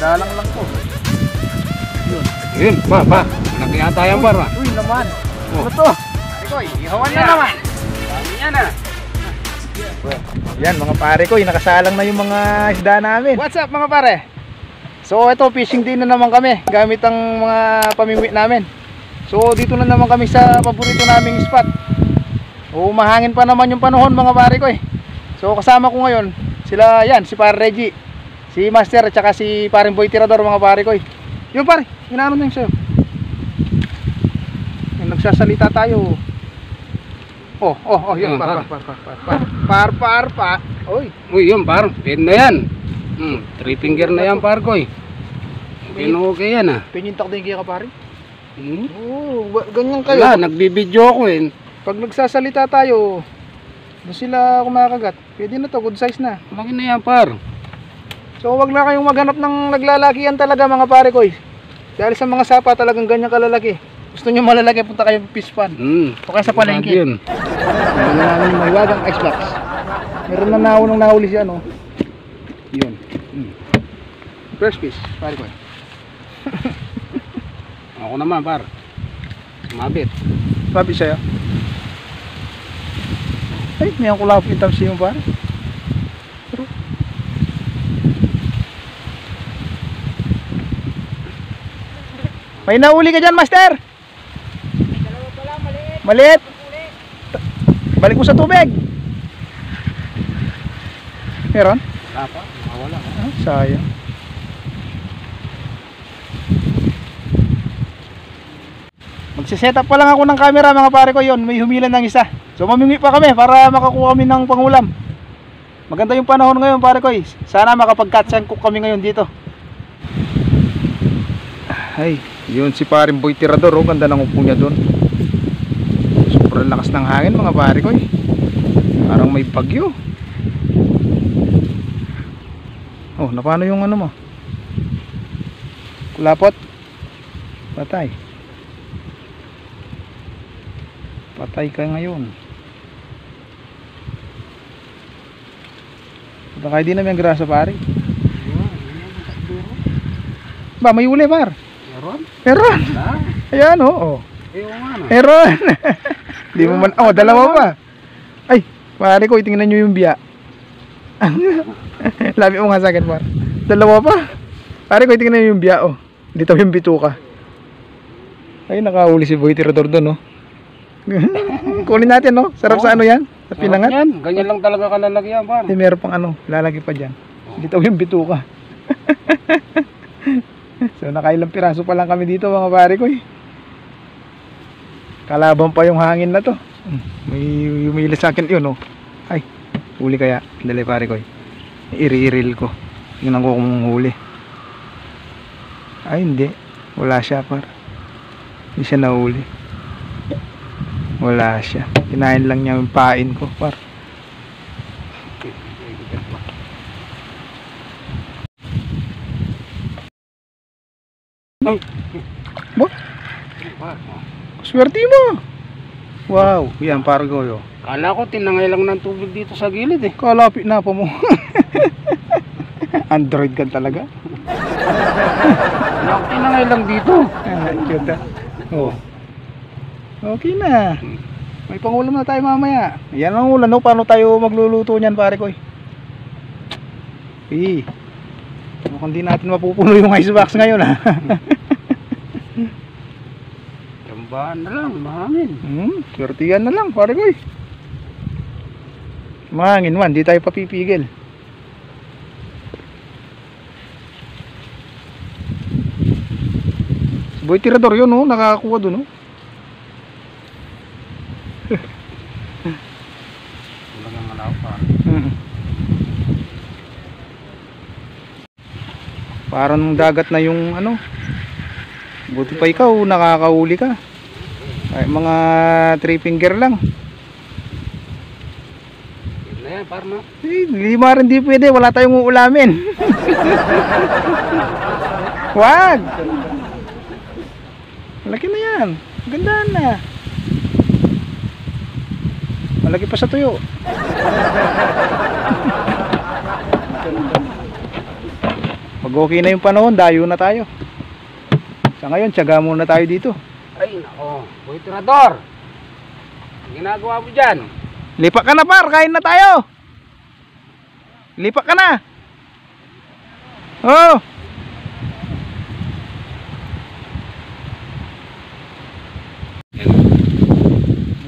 Galang lang to. Yun, pa. Malaki yata yan, par. Uy naman. Oh. Ano to? Pare ko, ihawan na naman. Dami yan ah. Yan mga pare ko, nakasalang na yung mga isda namin. What's up mga pare? So ito, fishing day na naman kami gamit ang mga pamingwi namin. So dito na naman kami sa paborito naming spot. Mahangin pa naman yung panahon mga pare ko eh. So kasama ko ngayon sila, yan, si Pare Reggie, si Master at saka si Paring Boy Tirador mga pare ko eh. Yung pare, inaano na yung sa'yo? Yung nagsasalita tayo. Yun, par. Oy. Uy, yun, par. Pin na yan. 3 finger na yan, par ko eh. Okay yan ah. Pinintak din kaya ka pare? Hmm? Ganyan kayo. Wala, nagbibideo ako eh. Pag nagsasalita tayo, doon sila kumakagat. Pwede na to, good size na. Laki na yan, par. So wag na kayong maghanap ng naglalakihan talaga mga pare ko eh. Dahil sa mga sapa talagang ganyan kalalaki. Gusto nyo malalaki, punta kayo fish pond. O kaya sa palengke. Yun. Meron na namin yung mahiwagang X-Lax. Meron na nahuli siya, no? Yun. First fish, pare ko. Ako naman, par. Mabit. Mabit siya. Ay, may ang kulap itam siya yung pare. May nahuli ka dyan, Master! Dalawa pala, maliit. Maliit! Balik mo sa tubig! Meron? Wala pa, mawala. Sayang. Magsiset up pa lang ako ng camera mga pare ko, yon may humilan ng isa. So mamingwi pa kami para makakuha kami ng pangulam. Maganda yung panahon ngayon pare ko. Sana makapag-catch and cook kami ngayon dito. Ay, yun si Paring Boy Tirador, ganda ng upo niya doon. Sobrang lakas ng hangin mga pare ko. Parang may bagyo. Napano yung ano mo? Kulapot? Patay. Patay ka ngayon. Baka di naman grasa pare. Ba, may uli par. Meron. Ayan meron. Di mo man, dalawa pa. Ay, pare ko, tingnan nyo yung biya. Labi mo nga sa akin par. Dalawa pa. Pare ko, tingnan nyo yung biya dito yung bituka. Ay, nakahuli si Boy Tirador doon Kunin natin sarap sa ano yan, sa pinangat. Ganyan lang talaga kalalaki yan, par. Meron pang lalagay pa dyan. Dito yung bituka. So nakailang piraso pa lang kami dito mga pare ko Kalaban pa yung hangin na to. May humili sa akin yun Ay, huli kaya. Dali pare ko iri-iril ko. Yun ang kung huli. Ay hindi. Wala siya par. Hindi siya nahuli. Wala siya. Kinain lang niya yung pain ko par. Bo? Swerte mo. Wow, yan par ko Kala ko tinangay lang ng tubig dito sa gilid eh. Kalapit na pa mo. Android ka talaga. Kala ko tinangay lang dito. Cute Okay na. May pangulam na tayo mamaya. Yan ang ulan paano tayo magluluto niyan pare ko mukhang di natin mapupuno yung icebox ngayon Tambahan na lang, mahangin. Swertihan na lang pare ko Mahangin man, di tayo papipigil. Boy Tirador yun nakakakuha dun Talagang alaw pa. Parang dagat na yung buti pa ikaw nakakahuli ka. Ay, mga 3 finger lang. Yun na yan, par no? 5 rin di pwede, wala tayong uulamin. Wag. Malaki na yan. Ganda na. Malaki pa sa tuyo. okay na yung panahon, dayo na tayo. Sa ngayon, tiyaga muna tayo dito. Ay, nako. Boy Tirador. Ang ginagawa mo dyan? Lipat ka na par, kain na tayo. Lipat ka na. Oh.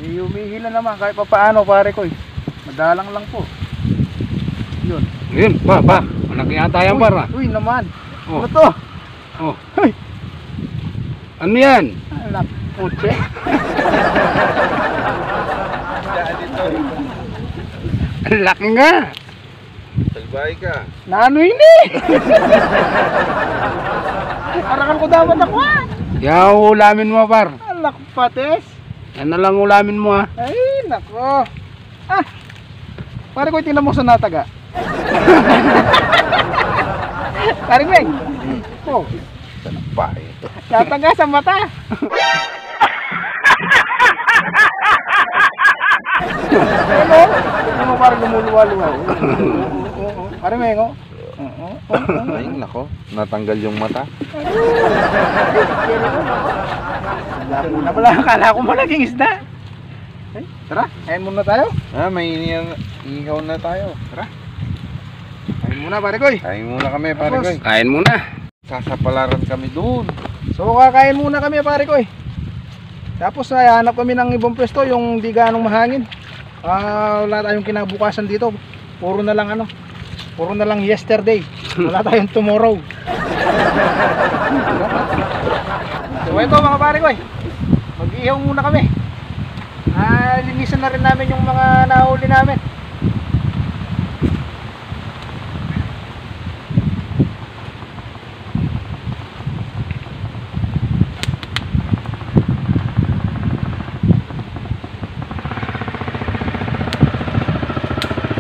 May humihila naman kahit pa paano pare ko. Madalang lang po. Yun. Ayun, pa. Malaki yata yan, par. Uy naman. Oh. Ano to? Oh. Uy. Ano yan? Alam. Puche. Ang laki nga. Salbahe ka. Nano ini? Arakan ko dapat ako. Yan ang ulamin mo, par. Alak pates. Yan na lang ulamin mo, ha. Ay, nako. Ah. Pare ko tingnan mo sa nataga. Pare Meng. Oh, Salbahe ito. nataga sa mata. Ano? Ano parang lumuluwa-luwa. Pare Meng, oh. Ay, nako. Natanggal yung mata. Labo na pala, akala ko malaking isda. Ay, tara, kain muna tayo. May ihaw na tayo. Tara. Kain muna pare koy. Kain muna kami, pare Tapos, koy. Kain muna. Sasapalaran kami doon. So kakain muna kami pare koy. Tapos hanap kami ng ibang pwesto yung di ganong mahangin. Wala tayong kinabukasan dito. Puro na lang Puro na lang yesterday. Wala tayong tomorrow. So ito mga pare koy. Mag-ihaw muna kami. Linisan na rin namin yung mga nahuli namin.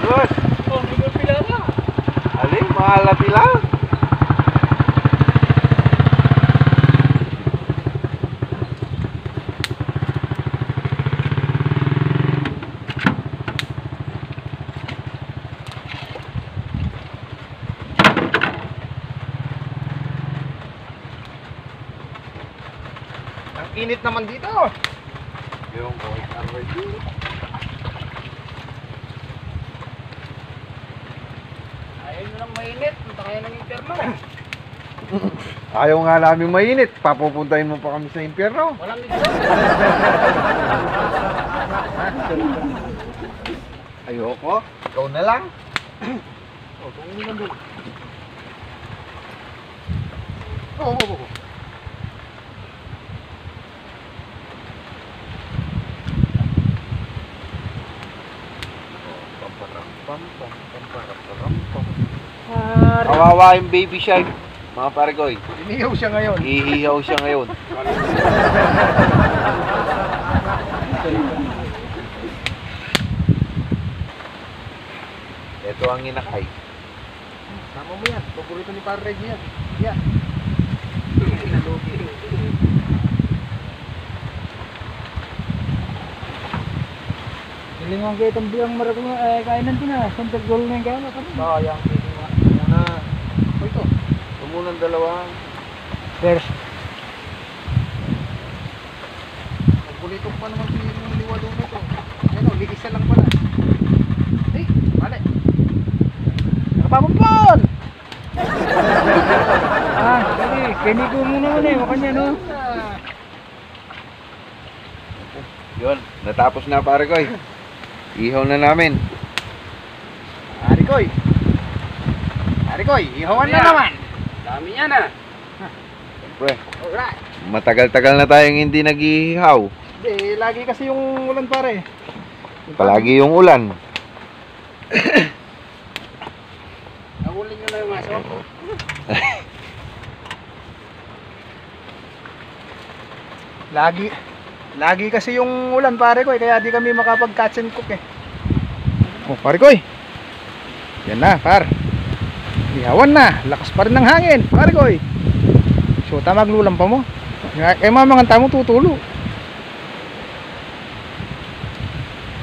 Boss! Alin, mahalati lang. Ang init naman dito. Yung boy, already. Ayaw nyo lang mainit. Punta kayo ng impyerno. Ayaw nga namin mainit. Papupuntahin mo pa kami sa impyerno. Walang ito. Ayoko. Ikaw na lang. Oo. Kawawa yung baby shark. Mga pare koy. Inihaw siya ngayon. Ihihaw siya ngayon. Ito ang inakay. Sama mo yan. Paborito ni Pare Reggie yan. Yan. Hilingan kayo itong biyang maragong kainan ko na. Santag gol na yung kainan. Sayang. Muna. O ito. Ito muna ang dalawa. First. Pagbulitok pa naman yung liwa doon ito. Ano, liisa lang pala. Ay, mali. Nakapapampon! Kini ko muna muna eh. Makanya no. Yun, natapos na pare koy. Ihaw na namin. Arikoy. Arikoy, ihawan na Ayan. naman. Dami yan, ha. Siyempre, Alright. matagal-tagal na tayong hindi nag-ihaw. Hindi, lagi kasi yung ulan pare. Palagi yung ulan. Nahuli nyo na yung aso. Lagi kasi yung ulan pare ko kaya di kami makapag-catch and cook eh. Oh pare ko. Yan na par. Ihawan na, lakas pa rin ng hangin pare ko. So maglulam pa mo. Kaya mamang tamo tutulo.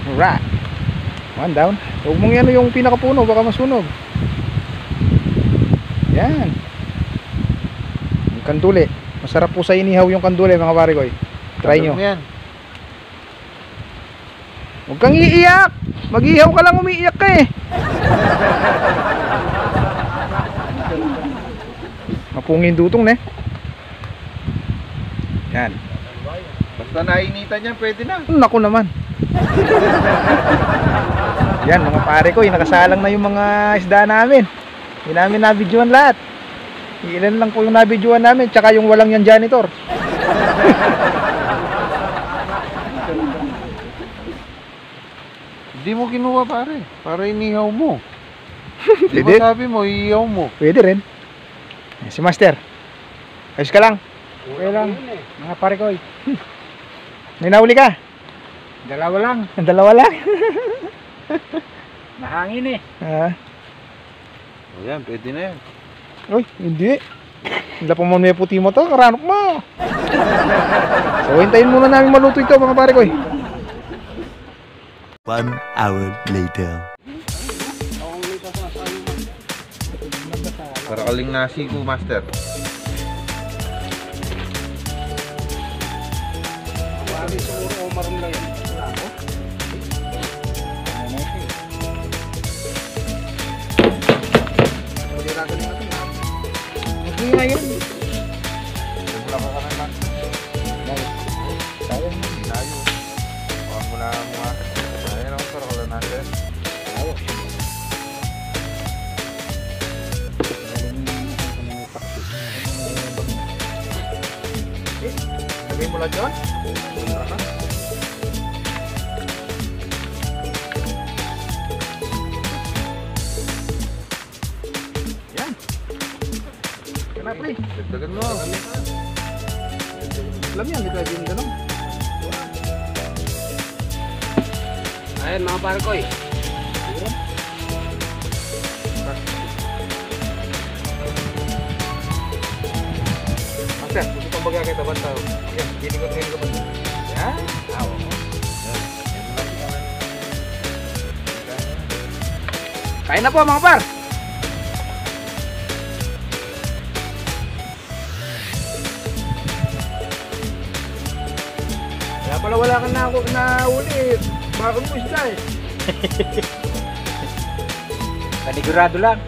Alright. One down. Huwag mong yan yung pinakapuno baka masunog. Yan. Kanduli. Masarap po sa inihaw yung kanduli mga pare ko. Try nyo. Yan. Huwag kang iiyak. Mag-ihaw ka lang, umiiyak ka eh. Mapungin dutong ne. Yan. Basta nainitan yan, pwede na. Naku naman. Yan mga pare ko, nakasalang na yung mga isda namin. Hindi namin nabidyoan lahat. Ilan lang po yung nabidyoan namin, tsaka yung walang yan janitor. Hindi mo kinuha pare. Para inihaw mo. Di Pwede. ba sabi mo, iihaw mo? Pwede rin. Si Master. Ayos ka lang. Okay lang. Mga pare ko. May nahuli ka? Dalawa lang. Ang dalawa lang. Nahangin eh. Ah. O yan, pwede na yan. Uy, hindi. Hindi pa mo may puti mo to, karanok mo. So, hintayin muna namin maluto ito mga pare ko. 1 hour later. Para kaling nasi ko, master. Mali siguro o maroon lang yan. Hindi na yun. Wala ka naman. Sayang. Tayo. Huwag mo na mga. Ayun ako, para kalang nasi. Lagay mo lang dyan. Yan. Kenapa nih? Dagdagan mo. Alam yan, dito yung ganun. Ayan mga pare ko eh. Master, gusto kang baga kita banta. Yan, gini ko ngayon ka banta. Yan. Awo. Kain na po mga par. Kaya pala wala kang nahuli. Bakit mo isda eh? Panigurado lang.